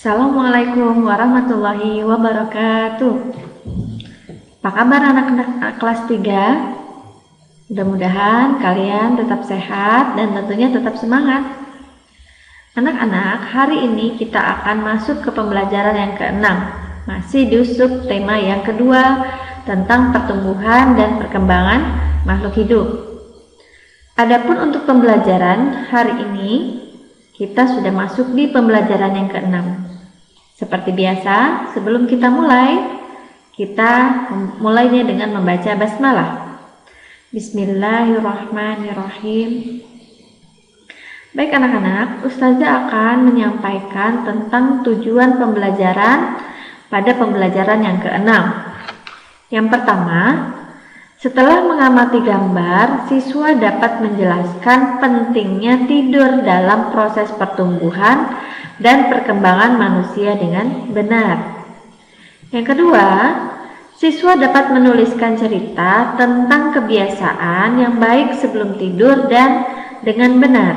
Assalamualaikum warahmatullahi wabarakatuh. Apa kabar anak-anak kelas 3? Mudah-mudahan kalian tetap sehat dan tentunya tetap semangat. Anak-anak, hari ini kita akan masuk ke pembelajaran yang ke-6. Masih di sub tema yang kedua tentang pertumbuhan dan perkembangan makhluk hidup. Adapun untuk pembelajaran hari ini, kita sudah masuk di pembelajaran yang ke-6. Seperti biasa, sebelum kita mulainya dengan membaca basmalah. Bismillahirrahmanirrahim. Baik anak-anak, Ustazah akan menyampaikan tentang tujuan pembelajaran pada pembelajaran yang ke-6. Yang pertama, setelah mengamati gambar, siswa dapat menjelaskan pentingnya tidur dalam proses pertumbuhan dan perkembangan manusia dengan benar. Yang kedua, siswa dapat menuliskan cerita tentang kebiasaan yang baik sebelum tidur dan dengan benar.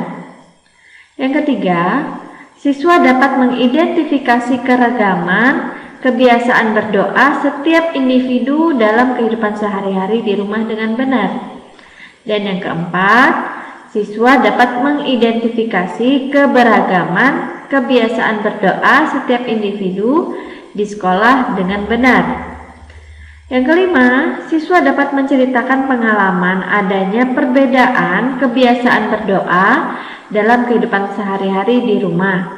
Yang ketiga, siswa dapat mengidentifikasi keragaman kebiasaan berdoa setiap individu dalam kehidupan sehari-hari di rumah dengan benar. Dan yang keempat, siswa dapat mengidentifikasi keberagaman kebiasaan berdoa setiap individu di sekolah dengan benar. Yang kelima, siswa dapat menceritakan pengalaman adanya perbedaan kebiasaan berdoa dalam kehidupan sehari-hari di rumah.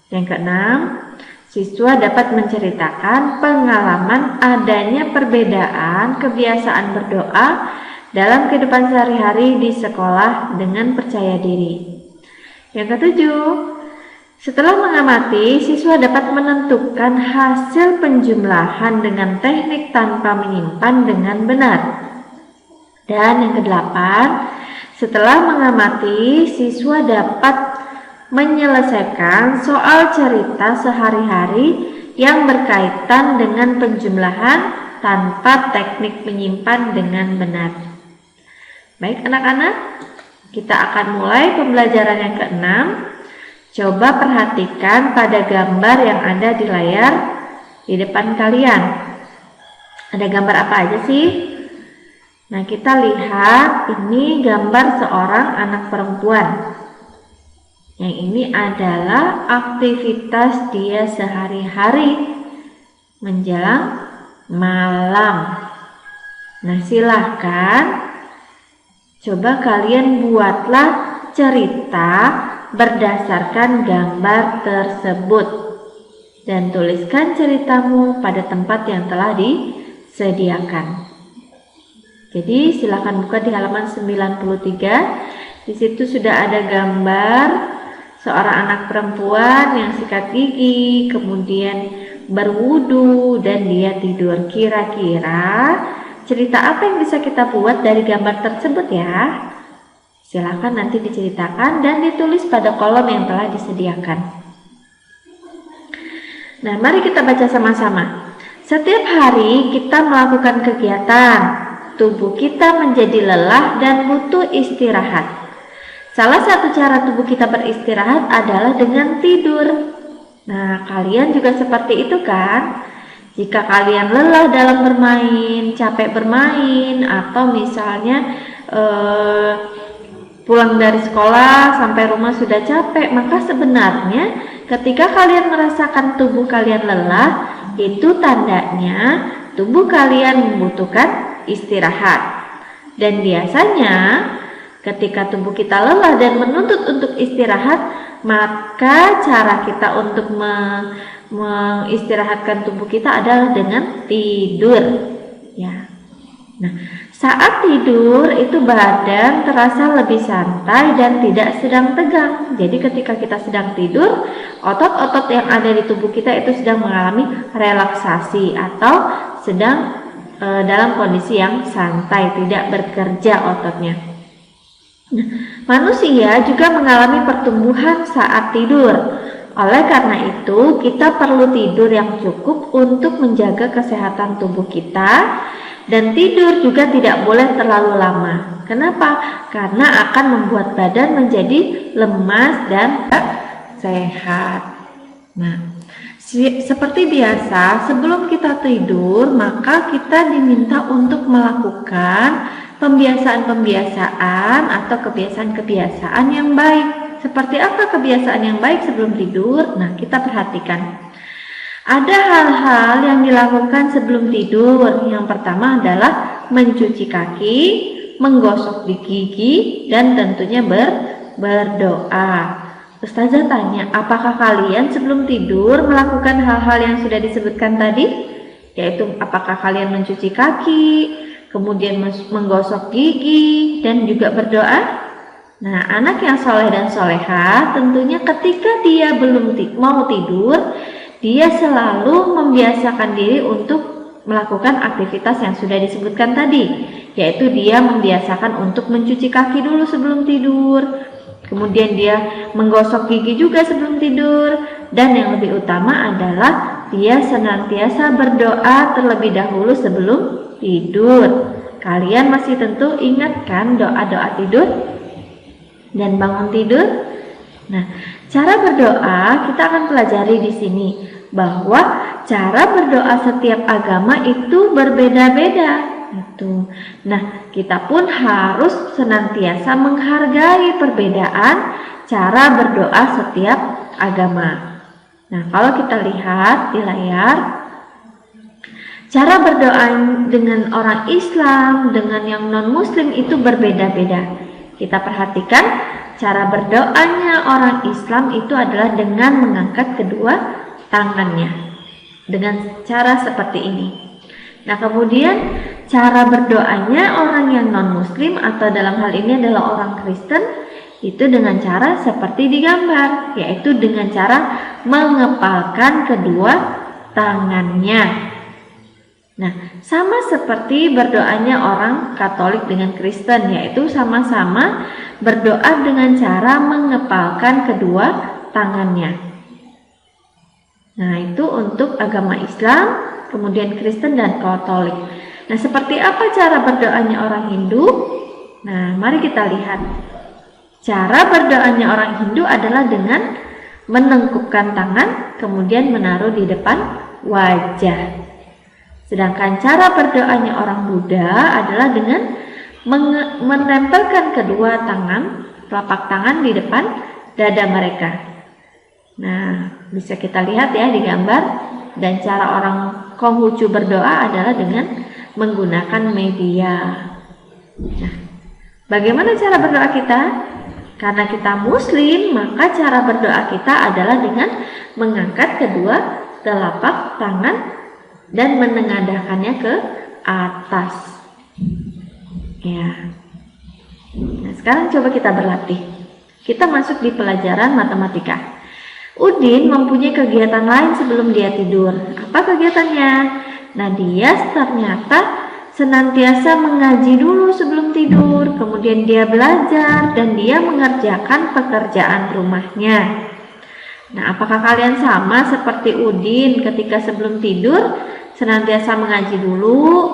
Yang keenam, siswa dapat menceritakan pengalaman adanya perbedaan kebiasaan berdoa dalam kehidupan sehari-hari di sekolah dengan percaya diri. Yang ketujuh, setelah mengamati, siswa dapat menentukan hasil penjumlahan dengan teknik tanpa menyimpan dengan benar. Dan yang kedelapan, setelah mengamati, siswa dapat menyelesaikan soal cerita sehari-hari yang berkaitan dengan penjumlahan tanpa teknik menyimpan dengan benar. Baik anak-anak, kita akan mulai pembelajaran yang ke-6. Coba perhatikan pada gambar yang ada di layar di depan kalian. Ada gambar apa aja sih? Nah, kita lihat ini gambar seorang anak perempuan. Yang ini adalah aktivitas dia sehari-hari menjelang malam. Nah, silahkan coba kalian buatlah cerita berdasarkan gambar tersebut dan tuliskan ceritamu pada tempat yang telah disediakan. Jadi silahkan buka di halaman 93. Di situ sudah ada gambar seorang anak perempuan yang sikat gigi, kemudian berwudu dan dia tidur. Kira-kira cerita apa yang bisa kita buat dari gambar tersebut ya? Silakan nanti diceritakan dan ditulis pada kolom yang telah disediakan. Nah, mari kita baca sama-sama. Setiap hari kita melakukan kegiatan, tubuh kita menjadi lelah dan butuh istirahat. Salah satu cara tubuh kita beristirahat adalah dengan tidur. Nah, kalian juga seperti itu kan? Jika kalian lelah dalam bermain, capek bermain, atau misalnya pulang dari sekolah sampai rumah sudah capek, maka sebenarnya ketika kalian merasakan tubuh kalian lelah, itu tandanya tubuh kalian membutuhkan istirahat. Dan biasanya ketika tubuh kita lelah dan menuntut untuk istirahat, maka cara kita untuk mengistirahatkan tubuh kita adalah dengan tidur. Ya. Nah, saat tidur itu badan terasa lebih santai dan tidak sedang tegang. Jadi ketika kita sedang tidur, otot-otot yang ada di tubuh kita itu sedang mengalami relaksasi atau sedang dalam kondisi yang santai, tidak bekerja ototnya. Nah, manusia juga mengalami pertumbuhan saat tidur. Oleh karena itu, kita perlu tidur yang cukup untuk menjaga kesehatan tubuh kita. Dan tidur juga tidak boleh terlalu lama. Kenapa? Karena akan membuat badan menjadi lemas dan sehat. Nah, seperti biasa, sebelum kita tidur, maka kita diminta untuk melakukan pembiasaan-pembiasaan atau kebiasaan-kebiasaan yang baik. Seperti apa kebiasaan yang baik sebelum tidur? Nah, kita perhatikan. Ada hal-hal yang dilakukan sebelum tidur. Yang pertama adalah mencuci kaki, menggosok gigi, dan tentunya berdoa. Ustazah tanya, apakah kalian sebelum tidur melakukan hal-hal yang sudah disebutkan tadi? Yaitu apakah kalian mencuci kaki, kemudian menggosok gigi, dan juga berdoa? Nah, anak yang soleh dan soleha tentunya ketika dia belum mau tidur, dia selalu membiasakan diri untuk melakukan aktivitas yang sudah disebutkan tadi, yaitu dia membiasakan untuk mencuci kaki dulu sebelum tidur, kemudian dia menggosok gigi juga sebelum tidur, dan yang lebih utama adalah dia senantiasa berdoa terlebih dahulu sebelum tidur. Kalian masih tentu ingat kan doa-doa tidur dan bangun tidur? Nah, cara berdoa kita akan pelajari di sini bahwa cara berdoa setiap agama itu berbeda-beda. Nah, kita pun harus senantiasa menghargai perbedaan cara berdoa setiap agama. Nah, kalau kita lihat di layar, cara berdoa dengan orang Islam dengan yang non-Muslim itu berbeda-beda. Kita perhatikan cara berdoanya orang Islam itu adalah dengan mengangkat kedua tangannya dengan cara seperti ini. Nah, kemudian cara berdoanya orang yang non-Muslim atau dalam hal ini adalah orang Kristen itu dengan cara seperti digambar, yaitu dengan cara mengepalkan kedua tangannya. Nah, sama seperti berdoanya orang Katolik dengan Kristen, yaitu sama-sama berdoa dengan cara mengepalkan kedua tangannya. Nah, itu untuk agama Islam, kemudian Kristen dan Katolik. Nah, seperti apa cara berdoanya orang Hindu? Nah, mari kita lihat. Cara berdoanya orang Hindu adalah dengan menengkupkan tangan, kemudian menaruh di depan wajah. Sedangkan cara berdoanya orang Buddha adalah dengan menempelkan kedua tangan, telapak tangan di depan dada mereka. Nah, bisa kita lihat ya di gambar. Dan cara orang Konghucu berdoa adalah dengan menggunakan media. Nah, bagaimana cara berdoa kita? Karena kita Muslim, maka cara berdoa kita adalah dengan mengangkat kedua telapak tangan dan menengadahkannya ke atas. Ya. Nah, sekarang coba kita berlatih. Kita masuk di pelajaran matematika. Udin mempunyai kegiatan lain sebelum dia tidur. Apa kegiatannya? Nah, dia ternyata senantiasa mengaji dulu sebelum tidur. Kemudian dia belajar dan dia mengerjakan pekerjaan rumahnya. Nah, apakah kalian sama seperti Udin ketika sebelum tidur senantiasa mengaji dulu,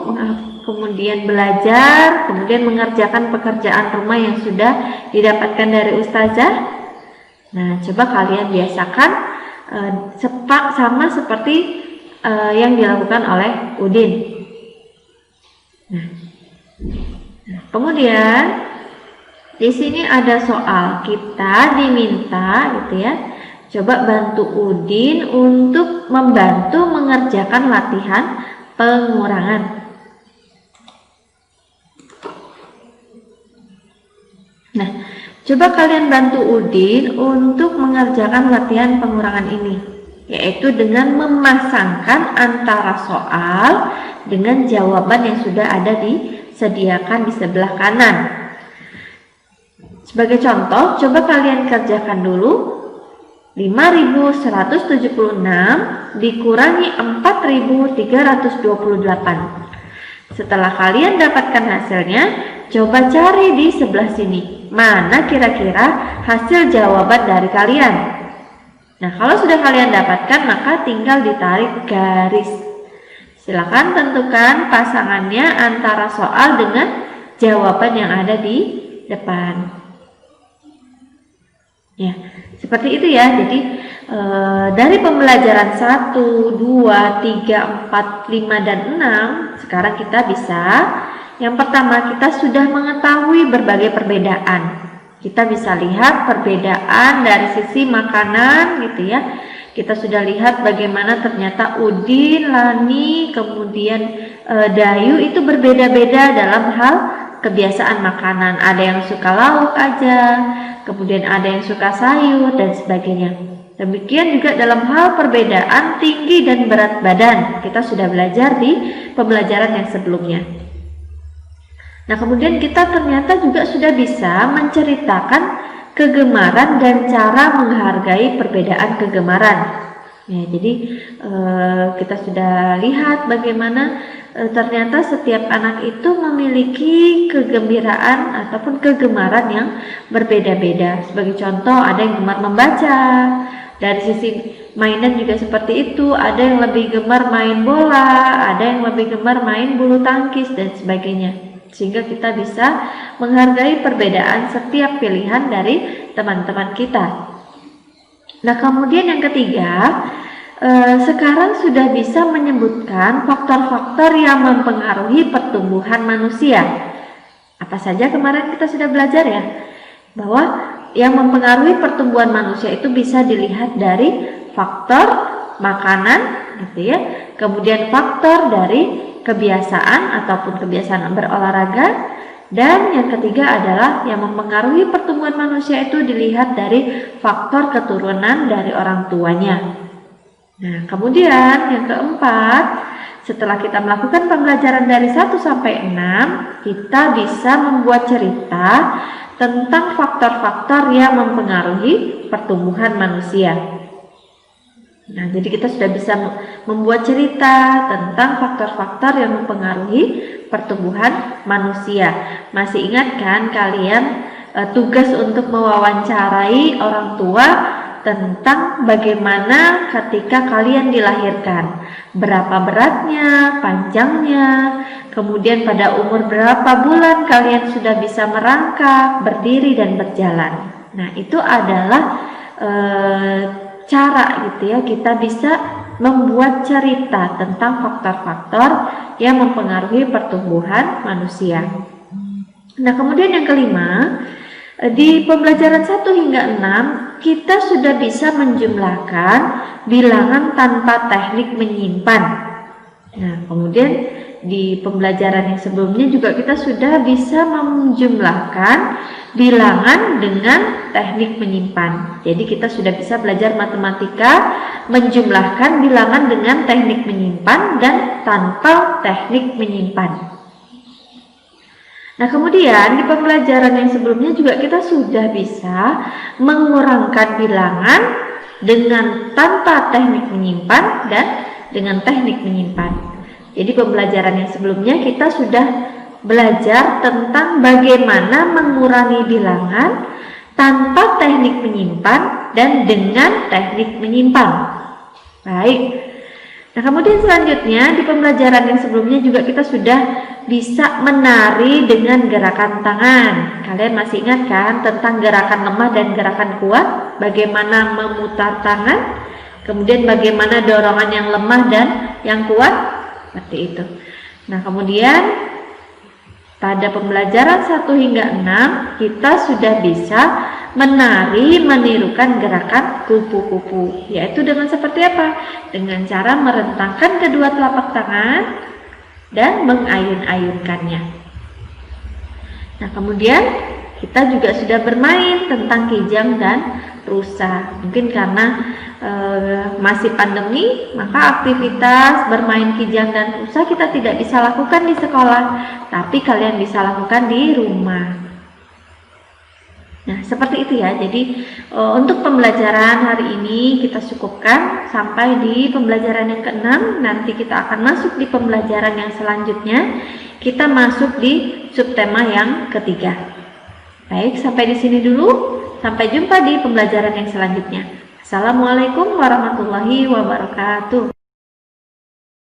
kemudian belajar, kemudian mengerjakan pekerjaan rumah yang sudah didapatkan dari ustazah? Nah, coba kalian biasakan sama seperti yang dilakukan oleh Udin. Nah, kemudian di sini ada soal, kita diminta gitu ya. Coba bantu Udin untuk membantu mengerjakan latihan pengurangan. Nah, coba kalian bantu Udin untuk mengerjakan latihan pengurangan ini, yaitu dengan memasangkan antara soal dengan jawaban yang sudah ada disediakan di sebelah kanan. Sebagai contoh, coba kalian kerjakan dulu 5.176 dikurangi 4.328. Setelah kalian dapatkan hasilnya, coba cari di sebelah sini. Mana kira-kira hasil jawaban dari kalian? Nah, kalau sudah kalian dapatkan, maka tinggal ditarik garis. Silakan tentukan pasangannya antara soal dengan jawaban yang ada di depan. Ya, seperti itu ya. Jadi dari pembelajaran 1, 2, 3, 4, 5, dan 6, sekarang kita bisa, yang pertama kita sudah mengetahui berbagai perbedaan. Kita bisa lihat perbedaan dari sisi makanan gitu ya. Kita sudah lihat bagaimana ternyata Udin, Lani, kemudian Dayu itu berbeda-beda dalam hal kebiasaan makanan. Ada yang suka lauk aja, kemudian ada yang suka sayur dan sebagainya. Demikian juga dalam hal perbedaan tinggi dan berat badan. Kita sudah belajar di pembelajaran yang sebelumnya. Nah, kemudian kita ternyata juga sudah bisa menceritakan kegemaran dan cara menghargai perbedaan kegemaran. Ya, jadi kita sudah lihat bagaimana ternyata setiap anak itu memiliki kegembiraan ataupun kegemaran yang berbeda-beda. Sebagai contoh, ada yang gemar membaca. Dari sisi mainan juga seperti itu, ada yang lebih gemar main bola, ada yang lebih gemar main bulu tangkis dan sebagainya. Sehingga kita bisa menghargai perbedaan setiap pilihan dari teman-teman kita. Nah, kemudian yang ketiga, sekarang sudah bisa menyebutkan faktor-faktor yang mempengaruhi pertumbuhan manusia. Apa saja kemarin kita sudah belajar ya, bahwa yang mempengaruhi pertumbuhan manusia itu bisa dilihat dari faktor makanan gitu ya, kemudian faktor dari kebiasaan ataupun kebiasaan berolahraga, dan yang ketiga adalah yang mempengaruhi pertumbuhan manusia itu dilihat dari faktor keturunan dari orang tuanya. Nah, kemudian yang keempat, setelah kita melakukan pembelajaran dari 1 sampai 6, kita bisa membuat cerita tentang faktor-faktor yang mempengaruhi pertumbuhan manusia. Nah, jadi kita sudah bisa membuat cerita tentang faktor-faktor yang mempengaruhi pertumbuhan manusia. Masih ingat kan kalian tugas untuk mewawancarai orang tua tentang bagaimana ketika kalian dilahirkan, berapa beratnya, panjangnya, kemudian pada umur berapa bulan kalian sudah bisa merangkak, berdiri dan berjalan. Nah, itu adalah cara gitu ya, kita bisa membuat cerita tentang faktor-faktor yang mempengaruhi pertumbuhan manusia. Nah, kemudian yang kelima, di pembelajaran 1 hingga 6 kita sudah bisa menjumlahkan bilangan tanpa teknik menyimpan. Nah, kemudian di pembelajaran yang sebelumnya juga kita sudah bisa menjumlahkan bilangan dengan teknik menyimpan. Jadi kita sudah bisa belajar matematika menjumlahkan bilangan dengan teknik menyimpan dan tanpa teknik menyimpan. Nah, kemudian di pembelajaran yang sebelumnya juga kita sudah bisa mengurangkan bilangan dengan tanpa teknik menyimpan dan dengan teknik menyimpan. Jadi pembelajaran yang sebelumnya kita sudah belajar tentang bagaimana mengurangi bilangan tanpa teknik menyimpan dan dengan teknik menyimpan. Baik. Nah, kemudian selanjutnya di pembelajaran yang sebelumnya juga kita sudah bisa menari dengan gerakan tangan. Kalian masih ingat kan tentang gerakan lemah dan gerakan kuat? Bagaimana memutar tangan, kemudian bagaimana dorongan yang lemah dan yang kuat? Seperti itu. Nah, kemudian pada pembelajaran 1 hingga 6 kita sudah bisa menari menirukan gerakan kupu-kupu, yaitu dengan seperti apa? Dengan cara merentangkan kedua telapak tangan dan mengayun-ayunkannya. Nah, kemudian kita juga sudah bermain tentang kijang dan rusa. Mungkin karena masih pandemi, maka aktivitas bermain kijang dan rusa kita tidak bisa lakukan di sekolah, tapi kalian bisa lakukan di rumah. Nah, seperti itu ya. Jadi untuk pembelajaran hari ini kita cukupkan sampai di pembelajaran yang ke-6. Nanti kita akan masuk di pembelajaran yang selanjutnya. Kita masuk di subtema yang ketiga. Baik, sampai di sini dulu. Sampai jumpa di pembelajaran yang selanjutnya. Assalamualaikum warahmatullahi wabarakatuh.